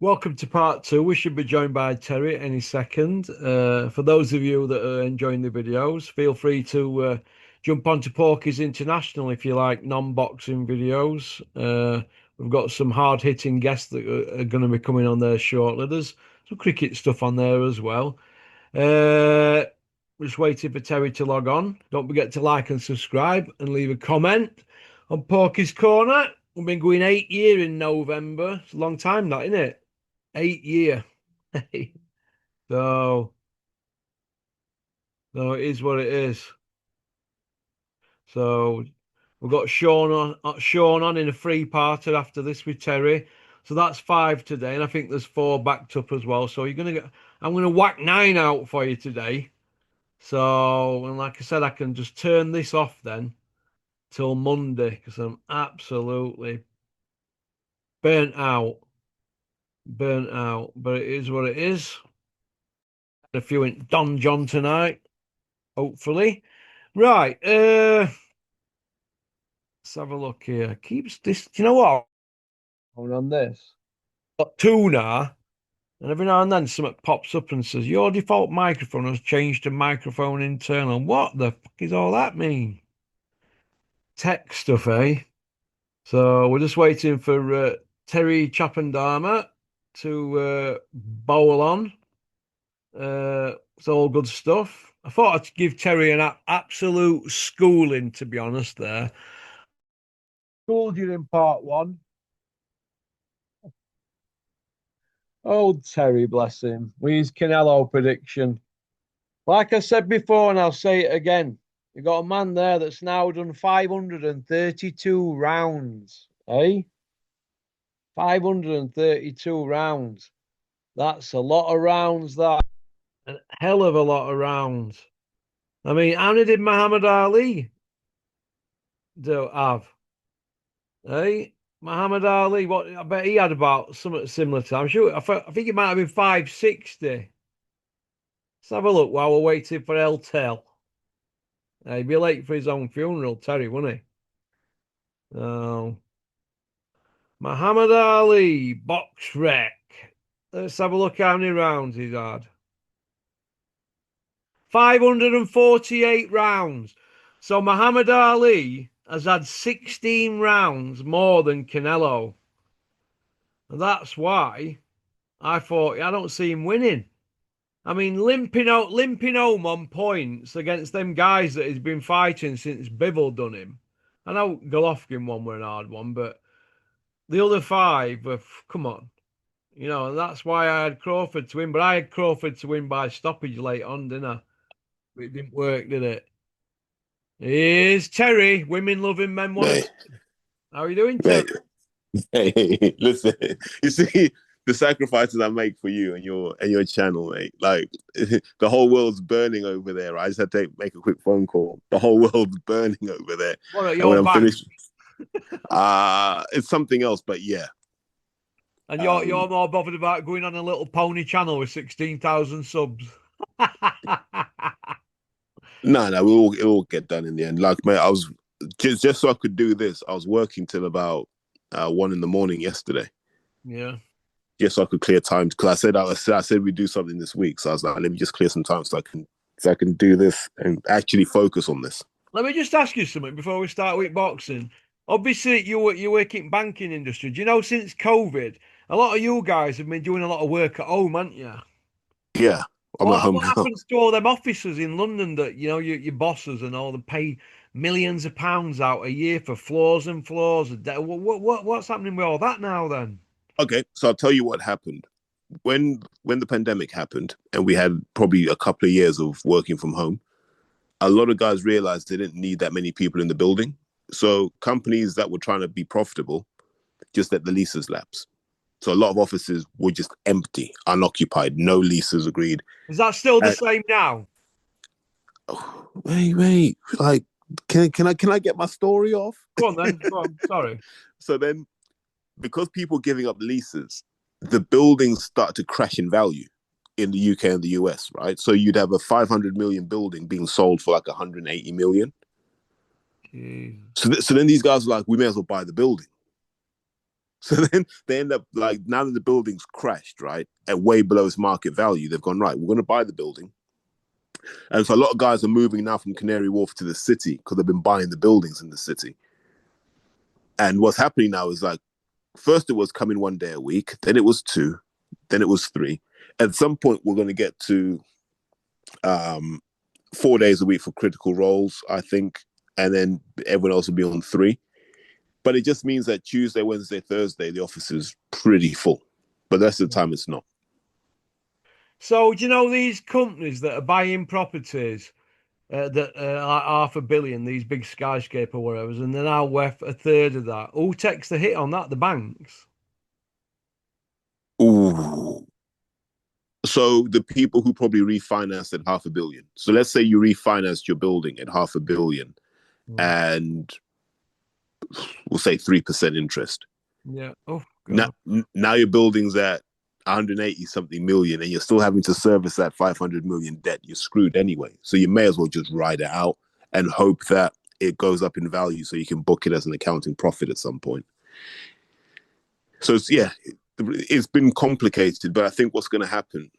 Welcome to part two. We should be joined by Terry any second. For those of you that are enjoying the videos, feel free to jump onto Porky's International if you like non-boxing videos. We've got some hard-hitting guests that are going to be coming on there shortly. There's some cricket stuff on there as well. We're just waiting for Terry to log on. Don't forget to like and subscribe and leave a comment on Porky's Corner. We've been going 8 year in November. It's a long time, that, isn't it? 8 year. So, no, it is what it is. So we've got Sean on in a free parter after this with Terry. So that's five today, and I think there's four backed up as well. So I'm gonna whack nine out for you today. So, and like I said, I can just turn this off then till Monday because I'm absolutely burnt out, burnt out. But it is what it is. A few in Don John tonight, hopefully. Right, let's have a look here. Keeps this, do you know what? Going on this. Got two now, and every now and then something pops up and says, your default microphone has changed to microphone internal. What the fuck is all that mean? Tech stuff, eh? So we're just waiting for Terry Chappendama to bowl on. It's all good stuff. I thought I'd give Terry an absolute schooling, to be honest, there. Schooled you in part one. Old Terry, bless him, with his Canelo prediction. Like I said before, and I'll say it again, you got a man there that's now done 532 rounds, eh? 532 rounds. That's a lot of rounds, that. A hell of a lot of rounds. I mean, how many did Muhammad Ali do have? Eh? Muhammad Ali, what? I bet he had about something similar to. I'm sure. I think it might have been 560. Let's have a look while we're waiting for El Tel. He'd be late for his own funeral, Terry, wouldn't he? Oh, Muhammad Ali, box wreck. Let's have a look how many rounds he's had. 548 rounds. So Muhammad Ali has had 16 rounds more than Canelo. And that's why I thought I don't see him winning. I mean, limping home on points against them guys that he's been fighting since Bivol done him. I know Golovkin one were an hard one, but the other five were, come on. And that's why I had Crawford to win, but I had Crawford to win by stoppage late on, didn't I? It didn't work, did it? Here's Terry, women loving men want. Mate, How are you doing, Terry? mate, hey, listen. You see the sacrifices I make for you and your channel, mate. Like the whole world's burning over there. I just had to make a quick phone call. The whole world's burning over there. What at And when your I'm bank? finished, it's something else. But yeah, And you're um, more bothered about going on a little pony channel with 16,000 subs. no, it will get done in the end. Like, mate, I was just so I could do this. I was working till about 1 in the morning yesterday. Yeah. Just so I could clear time because I said we'd do something this week. So I was like, let me just clear some time so I can do this and actually focus on this. Let me just ask you something before we start with boxing. Obviously, you work in banking industry. Do you know since COVID, a lot of you guys have been doing a lot of work at home, haven't you? Yeah, I'm at What home what now. happens to all them officers in London that your bosses and all them pay millions of pounds out a year for floors and floors? What's happening with all that now then? Okay, so I'll tell you what happened when the pandemic happened, and we had probably a couple of years of working from home. A lot of guys realized they didn't need that many people in the building, so companies that were trying to be profitable just let the leases lapse. So a lot of offices were just empty, unoccupied, no leases agreed. Is that still the And, same now? oh, wait, like, can I get my story off? Go on then. Go on. Sorry. So then, because people giving up leases, the buildings start to crash in value in the UK and the US, right? So you'd have a 500 million building being sold for like 180 million. Jeez. So then these guys are like, we may as well buy the building. So then they end up like, now that the building's crashed, right, at way below its market value, they've gone, right, we're going to buy the building. And so a lot of guys are moving now from Canary Wharf to the city because they've been buying the buildings in the city. And what's happening now is like, first it was coming 1 day a week, then it was two, then it was three. At some point, we're going to get to um, 4 days a week for critical roles, I think, and then everyone else will be on three. But it just means that Tuesday, Wednesday, Thursday, the office is pretty full. But the rest of the time, it's not. So, do you know these companies that are buying properties that like 500 million, these big skyscraper whatever, and they're now worth a third of that? Who takes the hit on that? The banks. Ooh. So the people who probably refinanced at 500 million. So let's say you refinanced your building at 500 million, Mm. and we'll say 3% interest. Yeah. Oh Now, God. now your building's at 180 something million, and you're still having to service that 500 million debt. You're screwed anyway. So you may as well just ride it out and hope that it goes up in value so you can book it as an accounting profit at some point. So yeah, it's been complicated, but I think what's going to happen,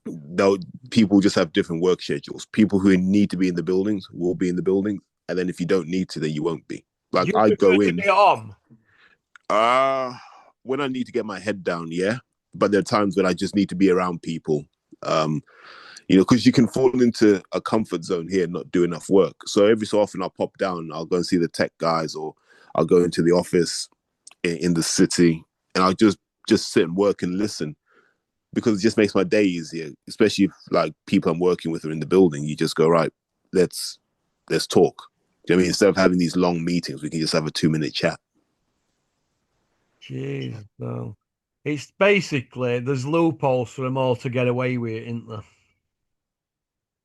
though, people just have different work schedules. People who need to be in the buildings will be in the buildings, and then if you don't need to, then you won't be. Do Like you I prefer go to in, be at home? uh when I need to get my head down, yeah. But there are times when I just need to be around people. Um, because you can fall into a comfort zone here and not do enough work. So every so often I'll pop down, I'll go and see the tech guys, or I'll go into the office in the city, and I'll just sit and work and listen, because it just makes my day easier, especially if like people I'm working with are in the building. You just go, right, let's talk. Do you know what I mean? Instead of having these long meetings, we can just have a 2 minute chat. Jeez, no. It's basically there's loopholes for them all to get away with it, isn't there?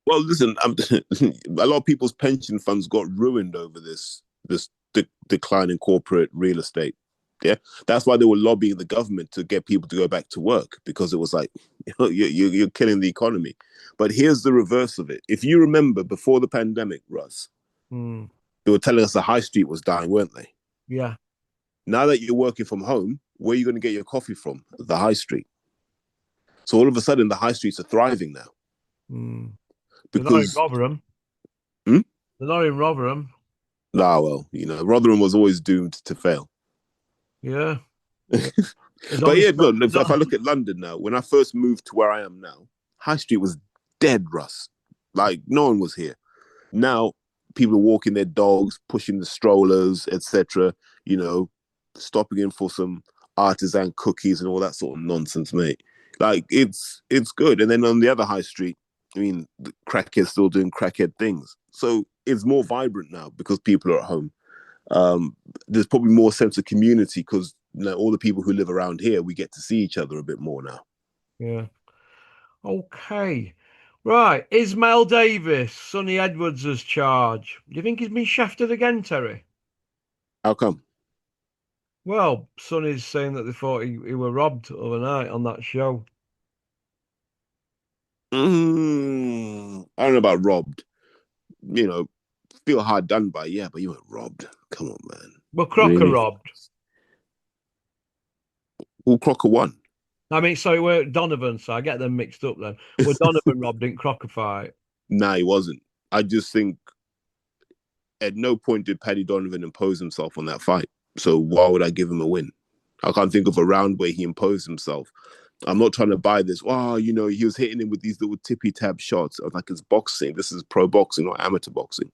Well, listen, a lot of people's pension funds got ruined over this decline in corporate real estate. Yeah, that's why they were lobbying the government to get people to go back to work, because it was like, you're killing the economy. But here's the reverse of it. If you remember before the pandemic, Russ, Hmm. they were telling us the high street was dying, weren't they? Yeah. Now that you're working from home, where are you going to get your coffee from? The high street. So all of a sudden, the high streets are thriving now Hmm. They're not in because, Rotherham. hmm? They're not in Rotherham. Well, Rotherham was always doomed to fail. Yeah. Yeah. There's But only yeah, so, no, if I look at London now, when I first moved to where I am now, High Street was dead, Russ. Like no one was here. Now people are walking their dogs, pushing the strollers, etc. You know, stopping in for some artisan cookies and all that sort of nonsense, mate. Like it's good. And then on the other high street, I mean, the crackheads still doing crackhead things. So it's more vibrant now because people are at home. There's probably more sense of community because all the people who live around here, we get to see each other a bit more now. yeah. Okay. Right. Ismail Davis, Sonny Edwards' charge. Do you think he's been shafted again, Terry? How come? Well, Sonny's saying that they thought he were robbed overnight on that show. I don't know about robbed. You know, feel hard done by, yeah, but you weren't robbed. Come on, man. Well, Crocker Really? robbed. Well, Crocker won. I mean, sorry, we're Donovan, so I get them mixed up then. Were Donovan robbed in Crocker fight? Nah, he wasn't. I just think at no point did Paddy Donovan impose himself on that fight. So why would I give him a win? I can't think of a round where he imposed himself. I'm not trying to buy this. Oh, he was hitting him with these little tippy tab shots. I was like, it's boxing. This is pro boxing, not amateur boxing.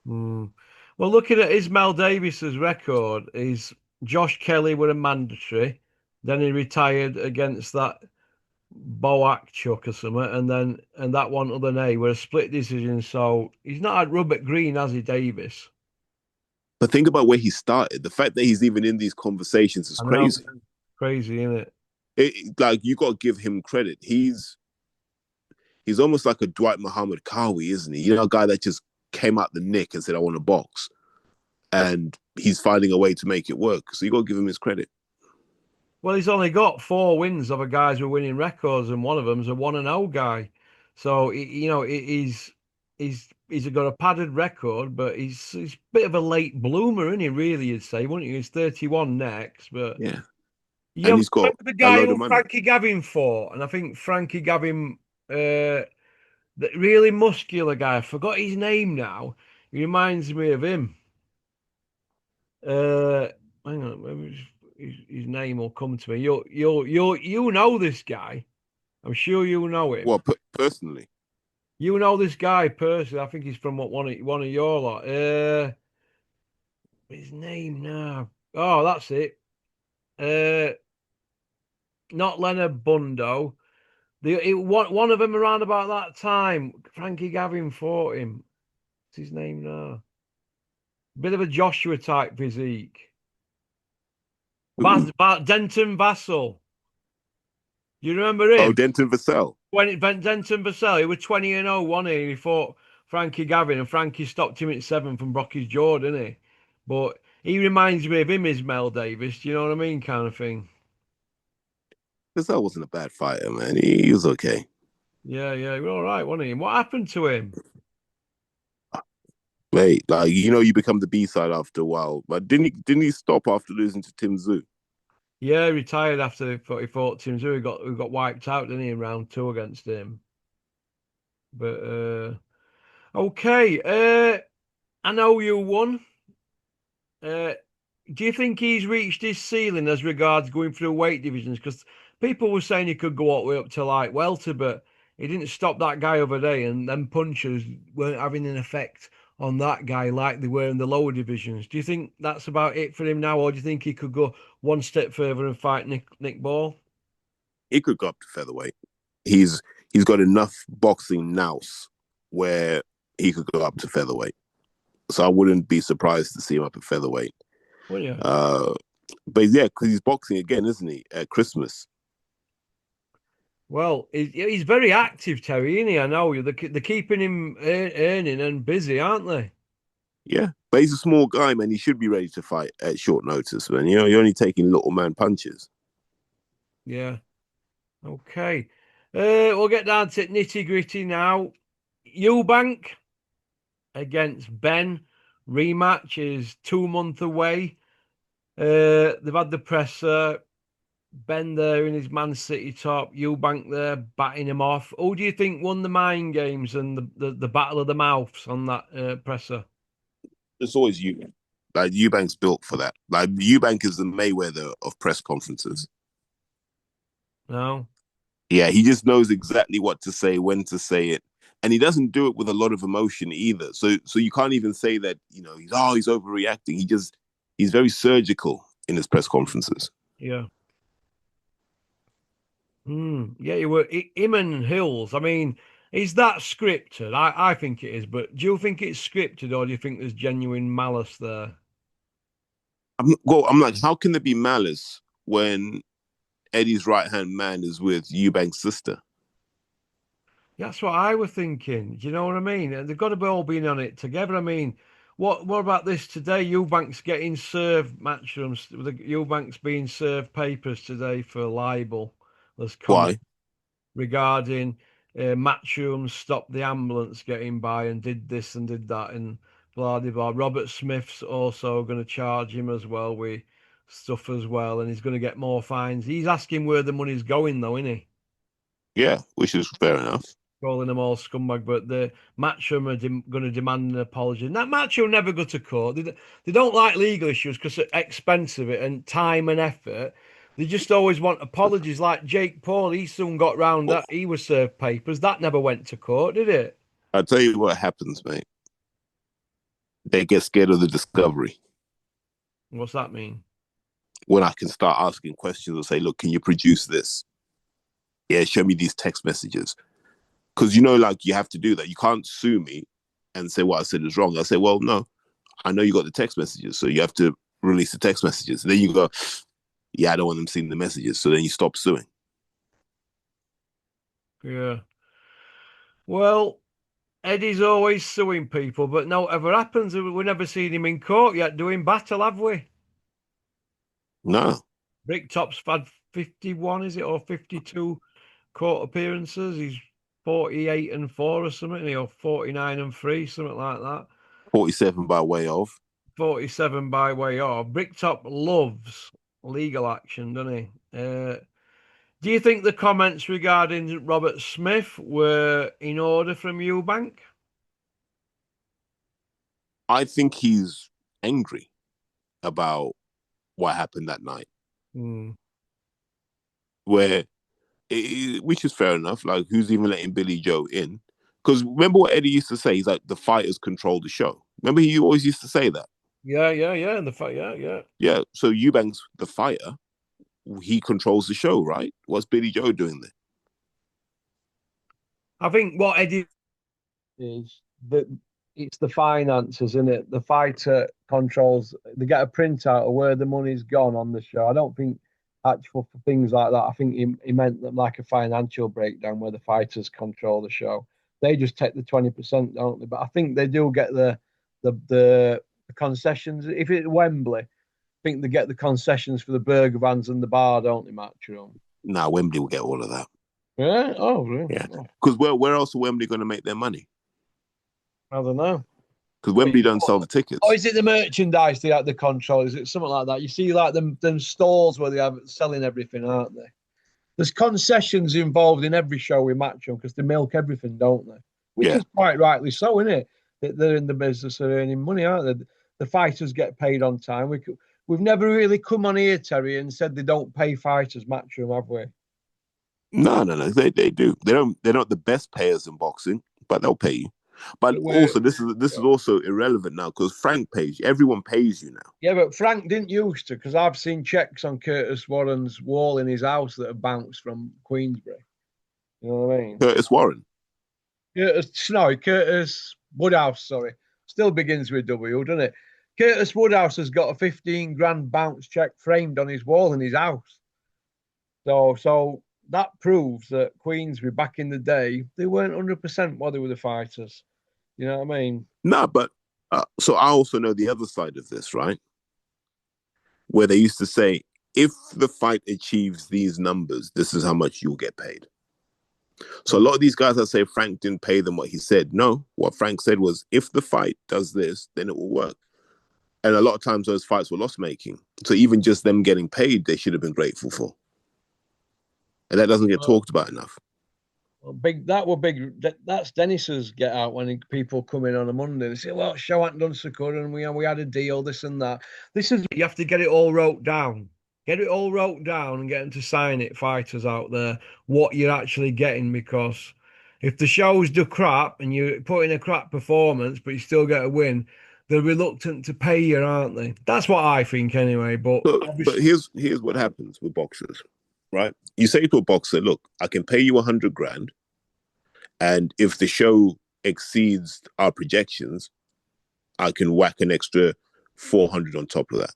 Hmm. Well, looking at Ismail Davis's record, is Josh Kelly were a mandatory. Then he retired against that Boak chuck or something, and that one other day were a split decision. So he's not had rub at green, has he, Davis? But think about where he started. The fact that he's even in these conversations is I know, crazy. crazy, isn't it? Like you got to give him credit. He's almost like a Dwight Muhammad Kawi, isn't he? A guy that just came out the nick and said, "I want to box," and he's finding a way to make it work. So you got to give him his credit. Well, he's only got 4 wins over guys with winning records, and one of them's a 1-0 guy. So he's he's got a padded record, but he's a bit of a late bloomer, isn't he? Really, you'd say, wouldn't you? He's 31 next, but Yeah, you and have he's got the a guy load who of money. Frankie Gavin fought, and I think Frankie Gavin, the really muscular guy, I forgot his name now. He reminds me of him. Uh, Hang on, maybe his name will come to me. You know this guy. I'm sure you know him. Well, personally, You know this guy personally. I think he's from one of your lot. His name now. Oh, that's it. Uh, Not Leonard Bundo. One of them around about that time. Frankie Gavin fought him. What's his name now? Bit of a Joshua type physique. ooh, Denton Vassell. You remember oh, him? Denton Vassell. When it Denton Vassell, he was 20-0, wasn't he? He fought Frankie Gavin, and Frankie stopped him at seven from Brocky's jaw, didn't he? But he reminds me of him, Ismail Davis. Do you know what I mean? Kind of thing. Vassell wasn't a bad fighter, man. He was okay. Yeah, yeah, he was all right, wasn't he? And what happened to him? Mate, like you become the B side after a while. But didn't he stop after losing to Tim Zoo? Yeah, he retired after he fought Tim Zhu. He got wiped out, didn't he, in round two against him? But okay, I know you won. Uh, do you think he's reached his ceiling as regards going through weight divisions? Because people were saying he could go all the way up to like welter, but he didn't stop that guy over there, and them punches weren't having an effect on that guy like they were in the lower divisions. Do you think that's about it for him now, or do you think he could go one step further and fight Nick Ball? He could go up to featherweight. He's he's got enough boxing nous where he could go up to featherweight. So I wouldn't be surprised to see him up at featherweight. Well, yeah. Uh, but yeah, because he's boxing again, isn't he? At Christmas. Well, he's very active, Terry, isn't he? I know you. They're keeping him earning and busy, aren't they? Yeah, but he's a small guy, man. He should be ready to fight at short notice, man. You're only taking little man punches. Yeah. Okay. We'll get down to nitty gritty now. Eubank against Ben. Rematch is 2 months away. They've had the presser. Ben there in his Man City top. Eubank there batting him off. Who do you think won the mind games and the battle of the mouths on that presser? It's always you. Like Eubank's built for that. Like Eubank is the Mayweather of press conferences. No? Yeah, he just knows exactly what to say, when to say it, and he doesn't do it with a lot of emotion either. So you can't even say that he's overreacting. He's very surgical in his press conferences. Yeah. Yeah, you were him and Hills. I mean, is that scripted? I think it is, but do you think it's scripted or do you think there's genuine malice there? I'm like, how can there be malice when Eddie's right hand man is with Eubank's sister? That's what I was thinking. Do you know what I mean? And they've got to be all being on it together. I mean, what about this today? Eubank's getting served matchrooms. Eubank's being served papers today for libel. There's comment Why? regarding Matchroom stopped the ambulance getting by and did this and did that and blah blah blah. Robert Smith's also going to charge him as well with stuff as well, and he's going to get more fines. He's asking where the money's going though, isn't he? Yeah, which is fair enough. Calling them all scumbag, but the Matchroom are going to demand an apology. And that Matchroom never go to court. They don't like legal issues because it's expensive and time and effort. They just always want apologies. Like Jake Paul, he soon got round Well, that. He was served papers. That never went to court, did it? I'll tell you what happens, mate. They get scared of the discovery. What's that mean? When I can start asking questions and say, look, can you produce this? Yeah, show me these text messages. Because like you have to do that. You can't sue me and say what I said is wrong. I say, well, no, I know you got the text messages, so you have to release the text messages. And then you go, yeah, I don't want them seeing the messages. So then you stop suing. Yeah. Well, Eddie's always suing people, but no ever happens. We've never seen him in court yet doing battle, have we? No, Bricktop's had 51, is it, or 52 court appearances. He's 48-4 or something, or 49-3, something like that. 47 by way of. 47 by way of. Bricktop loves legal action, doesn't he? Do you think the comments regarding Robert Smith were in order from Eubank? I think he's angry about what happened that night, Hmm. where which is fair enough. Like, who's even letting Billy Joe in? Because remember what Eddie used to say? He's like, the fighters control the show. Remember, he always used to say that. Yeah. And the fact, yeah. Yeah. So Eubank's the fighter. He controls the show, right? What's Billy Joe doing there? I think what Eddie is that it's the finances, isn't it? The fighter controls. They get a printout of where the money's gone on the show. I don't think actual for things like that. I think he meant that like a financial breakdown where the fighters control the show. They just take the 20%, don't they? But I think they do get the concessions. If it's Wembley, I think they get the concessions for the burger vans and the bar, don't they, Matchroom? Nah, Wembley will get all of that. Yeah. Oh, really? Yeah. Oh, Because where else are Wembley going to make their money? I don't know. Because Wembley don't sell the Or tickets. is it the merchandise they have the control? Is it something like that? You see, like them stalls where they have selling everything, aren't they? There's concessions involved in every show we match them because they milk everything, don't they? Which Yeah. is quite rightly so, isn't it? That they're in the business of earning money, aren't they? The fighters get paid on time. We've never really come on here, Terry, and said they don't pay fighters match them, have we? No. They do. They're not the best payers in boxing, but they'll pay you. But But we're also, this is also irrelevant now because Frank pays you. Everyone pays you now. Yeah, but Frank didn't used to because I've seen checks on Curtis Warren's wall in his house that have bounced from Queensbury. You know what I mean? Curtis Warren. Curtis Woodhouse, sorry. Still begins with W, doesn't it? Curtis Woodhouse has got a 15 grand bounce check framed on his wall in his house. So that proves that Queensbury back in the day, they weren't 100% while they were the fighters. You know what I mean? No, but so I also know the other side of this, right? Where they used to say, if the fight achieves these numbers, this is how much you'll get paid. So a lot of these guys that say Frank didn't pay them what he said, no, what Frank said was, if the fight does this, then it will work. And a lot of times those fights were loss making. So even just them getting paid, they should have been grateful for. And that doesn't get Well, talked about enough. big that were big. That's Dennis's get out when people come in on a Monday. They say, "Well, show hadn't done so good, and we had a deal, this and that." This is you have to get it all wrote down. Get it all wrote down and get them to sign it. Fighters out there, what you're actually getting, because if the shows do crap and you put in a crap performance, but you still get a win, they're reluctant to pay you, aren't they? That's what I think, anyway. But But obviously, here's what happens with boxers, right? You say to a boxer, look, I can pay you 100 grand. And if the show exceeds our projections, I can whack an extra 400 on top of that.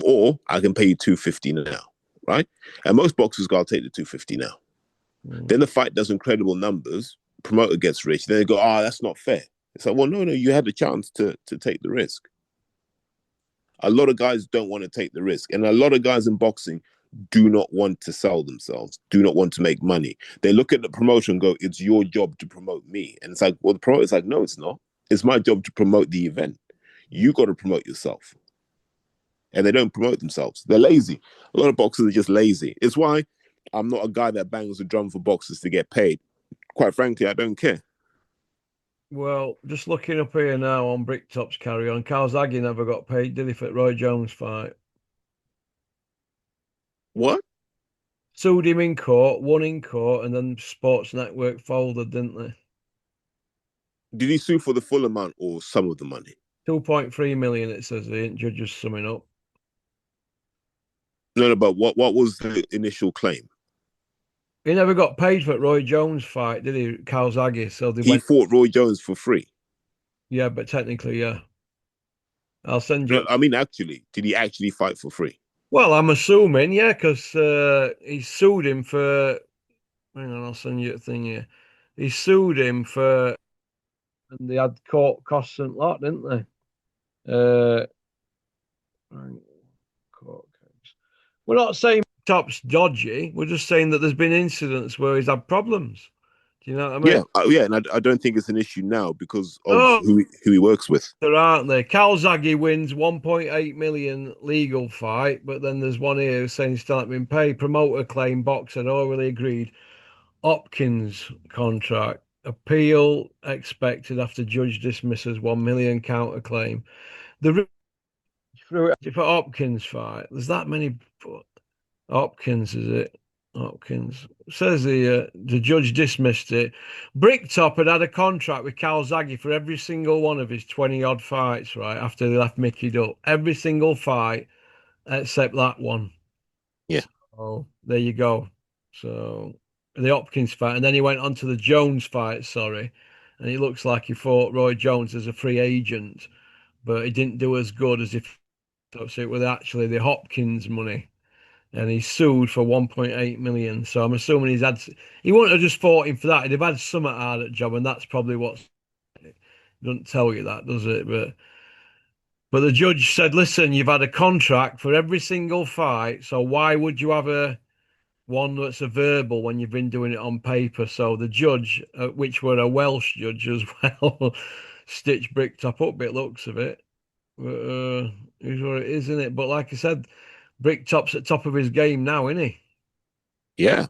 Or I can pay you 250 now, right? And most boxers go, I'll take the 250 now. Then the fight does incredible numbers, promoter gets rich, then they go, that's not fair. It's like, well, no, you had the chance to take the risk. A lot of guys don't want to take the risk. And a lot of guys in boxing do not want to sell themselves, do not want to make money. They look at the promotion and go, it's your job to promote me. And it's like, well, the promoter's like, no, it's not. It's my job to promote the event. You got to promote yourself. And they don't promote themselves. They're lazy. A lot of boxers are just lazy. It's why I'm not a guy that bangs the drum for boxers to get paid. Quite frankly, I don't care. well, just looking up here now on Bricktop's carry on, Calzaghe never got paid, did he, for Roy Jones fight? What? Sued him in court, won in court, and then Sports Network folded, didn't they? Did he sue for the full amount or some of the money? 2.3 million, it says the judges summing up. No, but what was the initial claim? He never got paid for Roy Jones fight, did he, Calzaghe? So they He went, fought Roy Jones for free. yeah, but technically, yeah. I'll send No, you. I mean, actually, did he actually fight for free? Well, I'm assuming, yeah, because he sued him for. Hang on, I'll send you a thing here. He sued him for, and they had court costs and lot, didn't they? Right, court case. We're not saying Top's dodgy. We're just saying that there's been incidents where he's had problems. Do you know what I mean? Yeah, yeah, and I don't think it's an issue now because of Oh, who he works with. there aren't they? Calzaghe wins 1.8 million legal fight, but then there's one here saying he's still not been paid. Promoter claim boxer already agreed. Hopkins contract appeal expected after judge dismisses 1 million counterclaim. The for Hopkins fight, there's that many. Hopkins, is it? Hopkins says the judge dismissed it. Bricktop had a contract with Calzaghe for every single one of his 20 odd fights, right? After they left Mickey up, every single fight except that one. Yeah, So there you go. So the Hopkins fight, and then he went on to the Jones fight. Sorry, and it looks like he fought Roy Jones as a free agent, but he didn't do as good as if so it was actually the Hopkins money and he's sued for 1.8 million. So I'm assuming he wouldn't have just fought him for that. He'd have had something out of the job, and that's probably what's doesn't tell you that, does it? But the judge said, listen, you've had a contract for every single fight, so why would you have a one that's a verbal when you've been doing it on paper? So the judge, which were a Welsh judge as well, stitched Bricktop up. It looks of it. But, is what it is, isn't it? But like I said, Bricktop's at top of his game now, isn't he? yeah.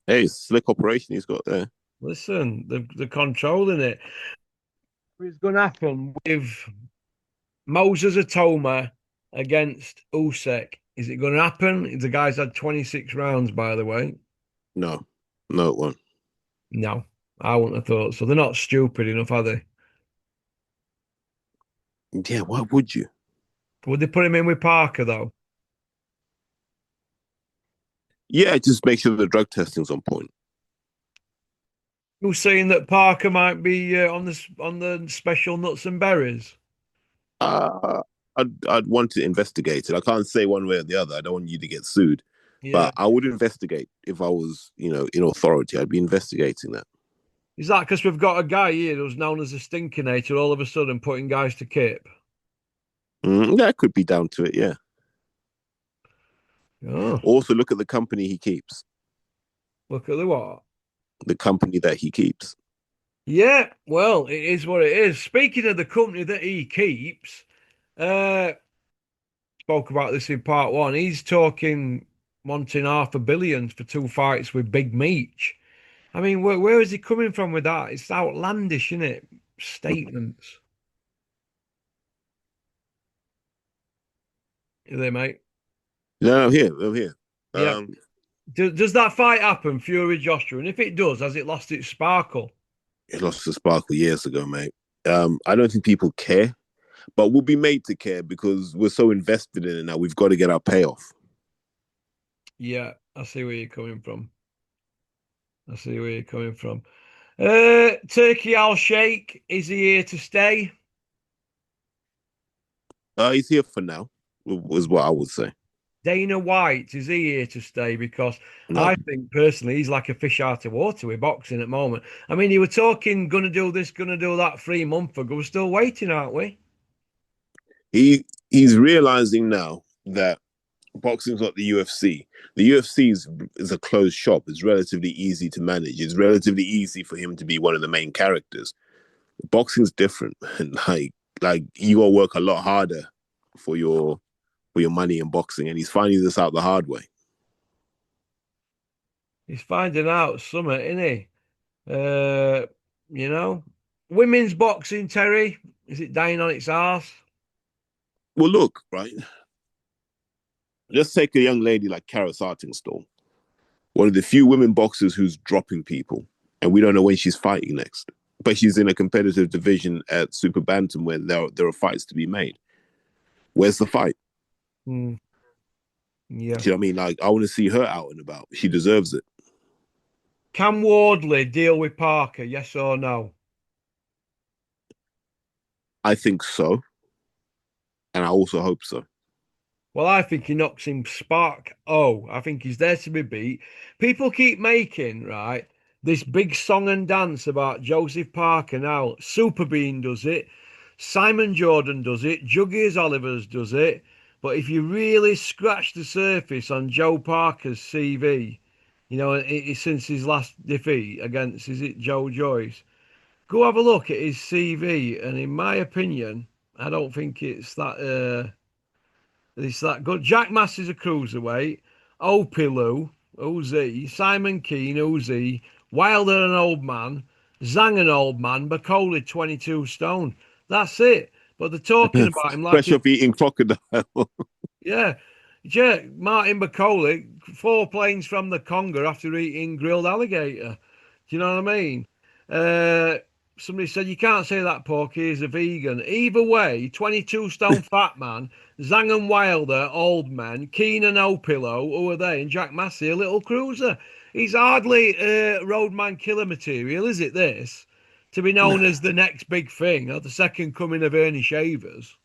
Hey, slick operation he's got there. Listen, they're controlling it. What's going to happen with Moses Atoma against Usyk? Is it going to happen? The guy's had 26 rounds, by the way. No, no, it won't. No, I wouldn't have thought so. They're not stupid enough, are they? Yeah, why would you? Would they put him in with Parker, though? Yeah, just make sure the drug testing's on point. You're saying that Parker might be on the special nuts and berries? Uh, I'd want to investigate it. I can't say one way or the other. I don't want you to get sued, Yeah. but I would investigate if I was, in authority. I'd be investigating that. Is that because we've got a guy here who's known as a stinkinator all of a sudden putting guys to kip? That could be down to it. Yeah. Oh, Also, look at the company he keeps. look at the what? The company that he keeps. Yeah, well, it is what it is. Speaking of the company that he keeps, uh, spoke about this in part one. He's talking wanting 500 million for two fights with Big Meech. I mean, where is he coming from with that? It's outlandish, isn't it? Statements. Are they, mate? No, I'm here. Yeah. Um, Does that fight happen, Fury Joshua? And if it does, has it lost its sparkle? it lost the sparkle years ago, mate. I don't think people care, but we'll be made to care because we're so invested in it now. We've got to get our payoff. Yeah, I see where you're coming from. I see where you're coming from. Turkey Al Sheikh, is he here to stay? He's here for now, was what I would say. Dana White, is he here to stay? Because No, I think personally he's like a fish out of water with boxing at the moment. I mean, you were talking, gonna do this, gonna do that 3 months ago. We're still waiting, aren't we? he's realizing now that boxing's not the UFC. The UFC is a closed shop. It's relatively easy to manage. It's relatively easy for him to be one of the main characters. Boxing's different, and like you gotta work a lot harder for your money in boxing, and he's finding this out the hard way. He's finding out something, isn't he? Uh, you know, women's boxing, Terry, is it dying on its arse? Well, look, right. Let's take a young lady like Kara Sartingstall, one of the few women boxers who's dropping people, and we don't know when she's fighting next. But she's in a competitive division at Super Bantam where there are fights to be made. Where's the fight? Hmm, yeah. Do you know what I mean? Like, I want to see her out and about. She deserves it. Can Wardley deal with Parker? Yes or no? I think so, and I also hope so. Well, I think he knocks him spark. Oh, I think he's there to be beat. People keep making, right, this big song and dance about Joseph Parker now. Superbean does it. Simon Jordan does it. Juggies Olivers does it. But if you really scratch the surface on Joe Parker's CV, Since his last defeat against, is it Joe Joyce? Go have a look at his CV, and in my opinion, I don't think it's that good. Jack Mass is a cruiserweight. Opilu, OZ. Simon Keane, OZ. Wilder, an old man. Zhang, an old man. Bacoli, 22 stone. That's it. But they're talking about him like Fresh he's, off eating crocodile. yeah. Yeah, Martin Bacoli, 4 planes from the Congo after eating grilled alligator. Do you know what I mean? Uh, Somebody said you can't say that Porky is a vegan. Either way, 22 stone fat man, Zhang and Wilder, old men, Keane and Opillo, who are they, and Jack Massey, a little cruiser. He's hardly roadman killer material, is it? This to be known as the next big thing, or the second coming of Ernie Shavers.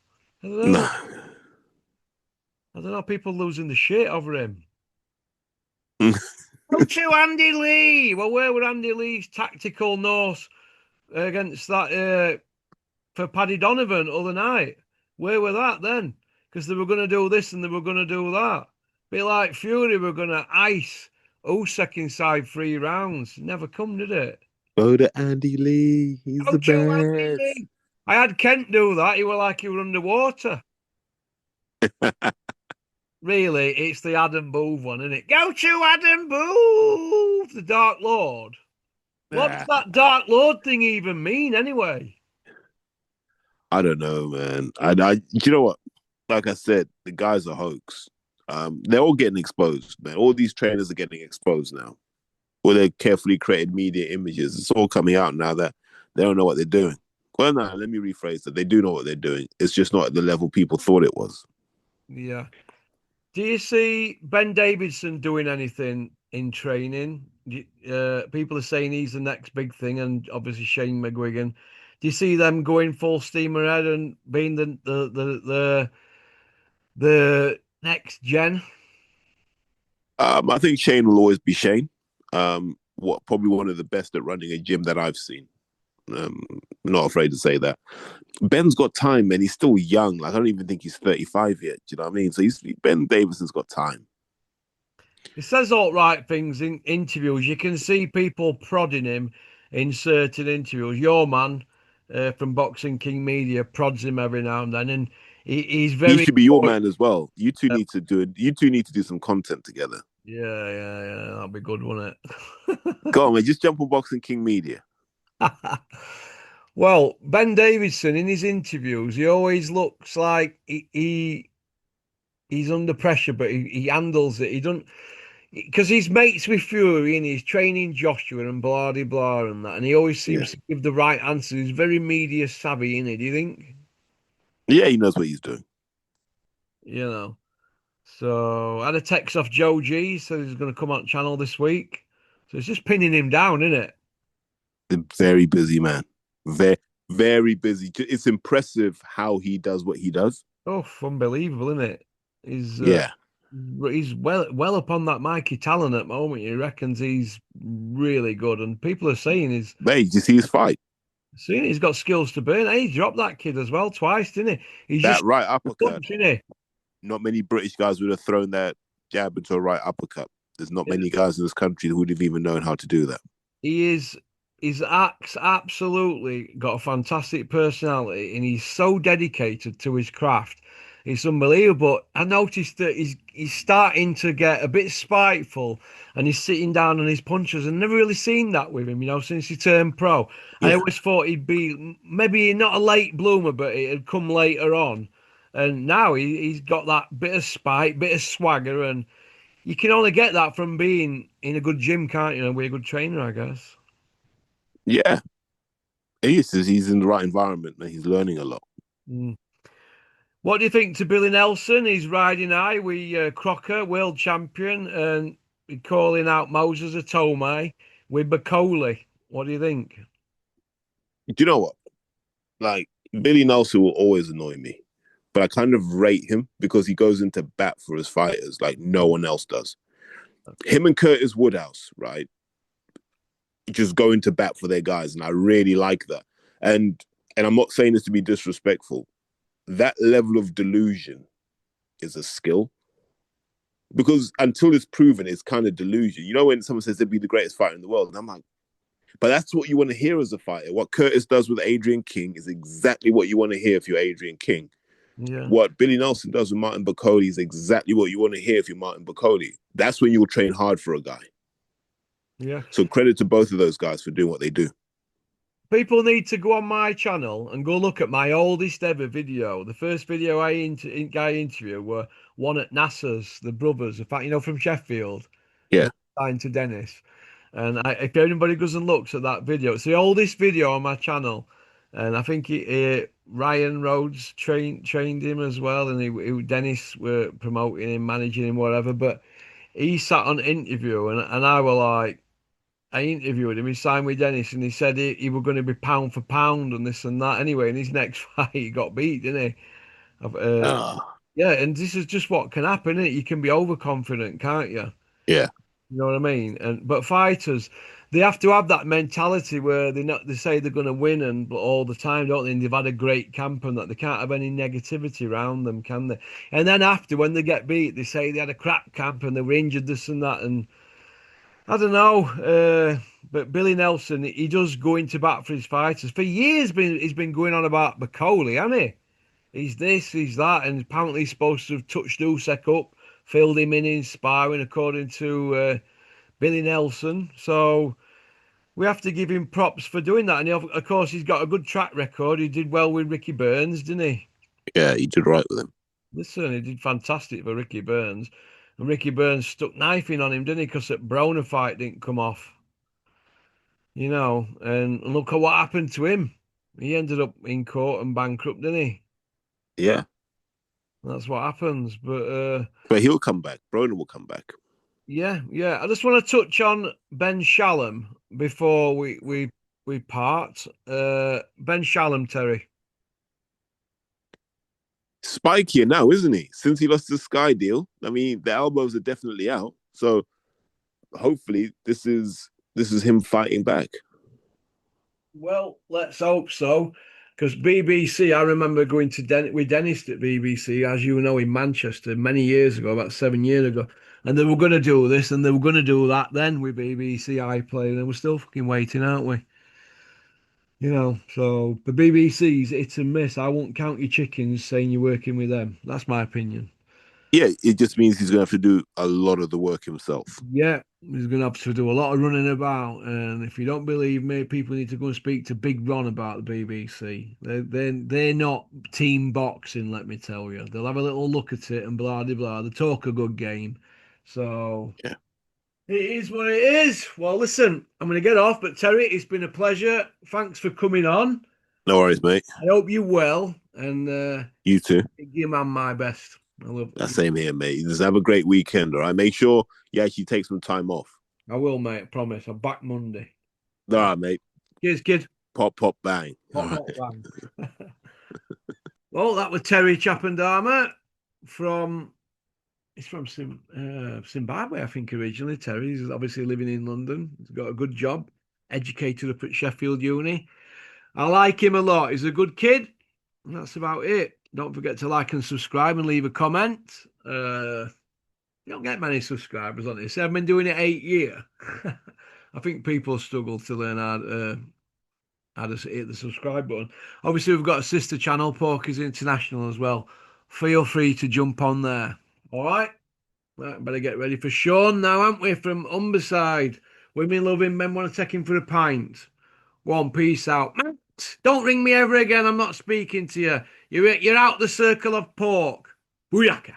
I don't know. Nah. I don't know. People losing the shit over him. Oh, to Andy Lee. Well, where were Andy Lee's tactical Norse against that for Paddy Donovan other night? Where were that then? Because they were going to do this and they were going to do that. Bit like Fury were going to ice Usyk inside 3 rounds. Never come, did it? Go to Andy Lee. He's Oh, the to Andy best. Lee. I had Kent do that. He were like he were underwater. Really, it's the Adam Booth one, isn't it? Go to Adam Booth, the Dark Lord. What does Nah, that Dark Lord thing even mean, anyway? I don't know, man. You know what? Like I said, the guy's a hoax. They're all getting exposed, man. All these trainers are getting exposed now. All their carefully created media images. It's all coming out now that they don't know what they're doing. Well, no, let me rephrase that. They do know what they're doing. It's just not at the level people thought it was. Yeah. Do you see Ben Davidson doing anything in training? People are saying he's the next big thing, and obviously Shane McGuigan. Do you see them going full steam ahead and being the next gen? I think Shane will always be Shane. What probably one of the best at running a gym that I've seen. Um, not afraid to say that. Ben's got time, man. He's still young. Like I don't even think he's 35 yet. Do you know what I mean? So Ben Davidson's got time. He says all right things in interviews. You can see people prodding him in certain interviews. Your man from Boxing King Media prods him every now and then, and he's He very. should be your man as well. You two need to do it. You two need to do some content together. Yeah. That'd be good, wouldn't Go on, man. Just jump on Boxing King Media. it? Well, Ben Davidson in his interviews, he always looks like he's under pressure, but he handles it. He doesn't because he's mates with Fury and he's training Joshua and blah de blah and that, and he always Yeah, seems to give the right answer. He's very media savvy, in it. Do you think? yeah. He knows what he's doing. You know. So I had a text off Joe G, said he's going to come on channel this week. So it's just pinning him down, isn't it? The very busy man. Very, very busy. It's impressive how he does what he does. Oh, unbelievable, isn't it? He's uh, Yeah. he's well up on that Mikey talent at the moment. He reckons he's really good, and people are saying Hey, did you see his fight? he's got skills to burn. Hey, he dropped that kid as well twice, didn't he? He's That just right the uppercut. punch, isn't he? Not many British guys would have thrown that jab into a right uppercut. There's not Yeah. many guys in this country who would have even known how to do that. He is. He's absolutely got a fantastic personality, and he's so dedicated to his craft. It's unbelievable. I noticed that he's starting to get a bit spiteful, and he's sitting down on his punches. I've never really seen that with him, since he turned pro. I Yeah. always thought he'd be maybe not a late bloomer, but it'd come later on. And now he's got that bit of spite, bit of swagger, and you can only get that from being in a good gym, can't you? And with a good trainer, I guess. Yeah. He's in the right environment and he's learning a lot. Mm. What do you think to Billy Nelson? He's riding high with Crocker, world champion, and calling out Moses Atome with Bacoli. What do you think? Do you know what? Like, Billy Nelson will always annoy me, but I kind of rate him because he goes into bat for his fighters like no one else does. Him and Curtis Woodhouse, right? Just go into bat for their guys, and I really like that. And I'm not saying this to be disrespectful. That level of delusion is a skill. because until it's proven, it's kind of delusion. You know, when someone says they'd be the greatest fighter in the world, and I'm like, but that's what you want to hear as a fighter. What Curtis does with Adrian King is exactly what you want to hear if you're Adrian King. Yeah, What Billy Nelson does with Martin Bakoli is exactly what you want to hear if you're Martin Bakoli. That's when you'll train hard for a guy. yeah. So credit to both of those guys for doing what they do. People need to go on my channel and go look at my oldest ever video. The first video guy interview were one at NASA's, the brothers, in fact, from Sheffield, Yeah. and signed to Dennis. And if anybody goes and looks at that video, it's the oldest video on my channel. And I think Ryan Rhodes trained him as well, and Dennis were promoting him, managing him, whatever. But he sat on interview, and I were like. I interviewed him. He signed with Dennis, and he said he were going to be pound for pound and this and that. Anyway, in his next fight, he got beat, didn't he? Ah, Yeah, and this is just what can happen, is You can be overconfident, can't you? yeah, You know what I mean? And but fighters, they have to have that mentality where they say they're going to win and all the time, don't they? And they've had a great camp and that they can't have any negativity around them, can they? And then after, when they get beat, they say they had a crap camp and they were injured, this and that, and I don't know, but Billy Nelson, he does go into bat for his fighters. For years, he's been going on about McCauley, hasn't he? He's this, he's that, and apparently he's supposed to have touched Usyk up, filled him in sparring, according to Billy Nelson. So we have to give him props for doing that. And of course, he's got a good track record. He did well with Ricky Burns, didn't he? yeah, he did right with him. Listen, he did fantastic for Ricky Burns. And Ricky Burns stuck knifing on him, didn't he? Because that Broner fight didn't come off. And look at what happened to him. He ended up in court and bankrupt, didn't he? Yeah, That's what happens. But but he'll come back. Broner will come back. yeah, yeah. I just want to touch on Ben Shalom before we part. Ben Shalom, Terry. Spikier now, isn't he? Since he lost the Sky deal, I mean, the elbows are definitely out. So hopefully, this is him fighting back. Well, let's hope so. Because BBC, I remember going to with Dennis at BBC, as you know, in Manchester many years ago, about 7 years ago. And they were going to do this and they were going to do that then with BBC iPlayer. And we're still fucking waiting, aren't we? So the BBC's hit and miss. I won't count your chickens saying you're working with them. That's my opinion. Yeah, it just means he's going to have to do a lot of the work himself. Yeah, he's going to have to do a lot of running about. And if you don't believe me, people need to go and speak to Big Ron about the BBC. They're not team boxing, let me tell you. They'll have a little look at it and blah, blah, blah. They talk a good game. So Yeah. it is what it is. Well, listen, I'm going to get off. But Terry, it's been a pleasure. Thanks for coming on. No worries, mate. I hope you're well. And You too. give your man my best. I love That same here, mate. Just have a great weekend, all right? Make sure you actually take some time off. I will, mate. I promise. I'm back Monday. All right, mate. Cheers, kid. Pop, pop, bang. All Pop, right. pop, bang. Well, that was Terry Chappendama from. He's from Zimbabwe, I think, originally. Terry's obviously living in London. He's got a good job, educated up at Sheffield Uni. I like him a lot. He's a good kid. And that's about it. Don't forget to like and subscribe and leave a comment. You don't get many subscribers on this. I've been doing it 8 years. I think people struggle to learn how to hit the subscribe button. Obviously, we've got a sister channel, Porky's International, as well. Feel free to jump on there. All right? Right, better get ready for Sean now, aren't we? From Humberside. Women loving men want to take him for a pint. One, peace out. Matt, don't ring me ever again. I'm not speaking to you. You're out the circle of pork. Booyaka.